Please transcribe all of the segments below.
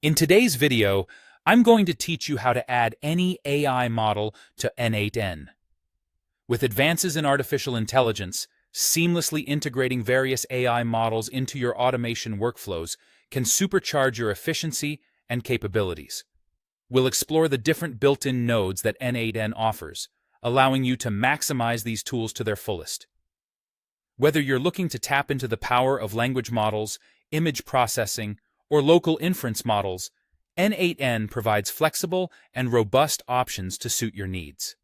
In today's video, I'm going to teach you how to add any AI model to N8N. With advances in artificial intelligence, seamlessly integrating various AI models into your automation workflows can supercharge your efficiency and capabilities. We'll explore the different built-in nodes that N8N offers, allowing you to maximize these tools to their fullest. Whether you're looking to tap into the power of language models, image processing, or local inference models, N8N provides flexible and robust options to suit your needs.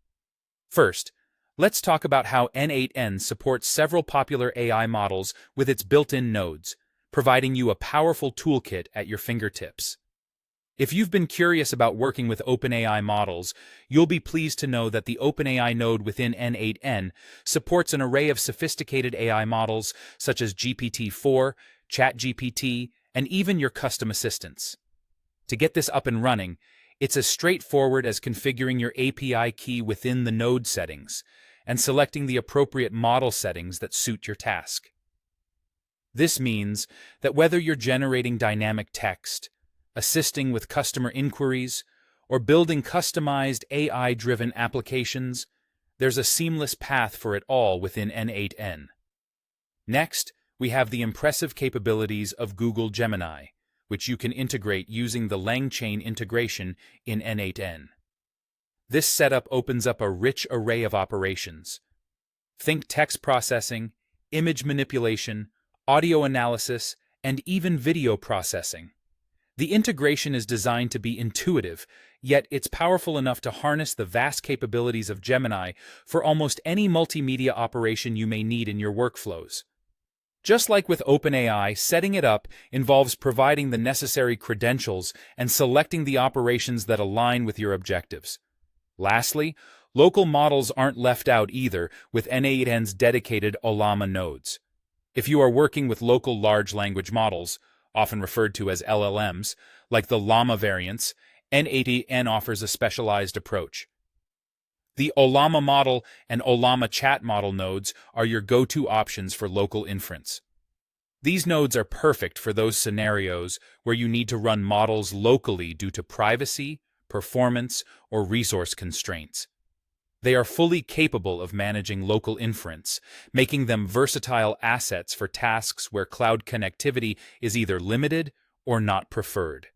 First, let's talk about how N8N supports several popular AI models with its built-in nodes, providing you a powerful toolkit at your fingertips. If you've been curious about working with OpenAI models, you'll be pleased to know that the OpenAI node within N8N supports an array of sophisticated AI models such as GPT-4, ChatGPT, and even your custom assistants. To get this up and running, it's as straightforward as configuring your API key within the node settings and selecting the appropriate model settings that suit your task. This means that whether you're generating dynamic text, assisting with customer inquiries, or building customized AI-driven applications, there's a seamless path for it all within N8N. Next, we have the impressive capabilities of Google Gemini, which you can integrate using the LangChain integration in N8N. This setup opens up a rich array of operations. Think text processing, image manipulation, audio analysis, and even video processing. The integration is designed to be intuitive, yet it's powerful enough to harness the vast capabilities of Gemini for almost any multimedia operation you may need in your workflows. Just like with OpenAI, setting it up involves providing the necessary credentials and selecting the operations that align with your objectives. Lastly, local models aren't left out either with N8N's dedicated Ollama nodes. If you are working with local large language models, often referred to as LLMs, like the Llama variants, N8N offers a specialized approach. The Ollama model and Ollama chat model nodes are your go-to options for local inference. These nodes are perfect for those scenarios where you need to run models locally due to privacy, performance, or resource constraints. They are fully capable of managing local inference, making them versatile assets for tasks where cloud connectivity is either limited or not preferred.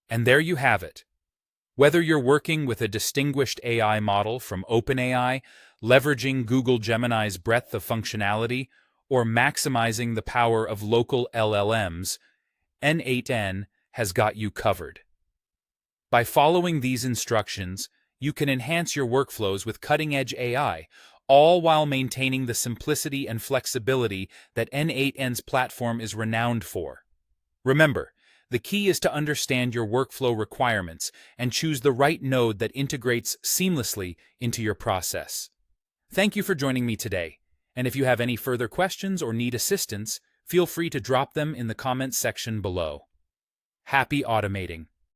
And there you have it. Whether you're working with a distinguished AI model from OpenAI, leveraging Google Gemini's breadth of functionality, or maximizing the power of local LLMs, N8N has got you covered. By following these instructions, you can enhance your workflows with cutting-edge AI, all while maintaining the simplicity and flexibility that N8N's platform is renowned for. Remember, the key is to understand your workflow requirements and choose the right node that integrates seamlessly into your process. Thank you for joining me today, and if you have any further questions or need assistance, feel free to drop them in the comments section below. Happy automating!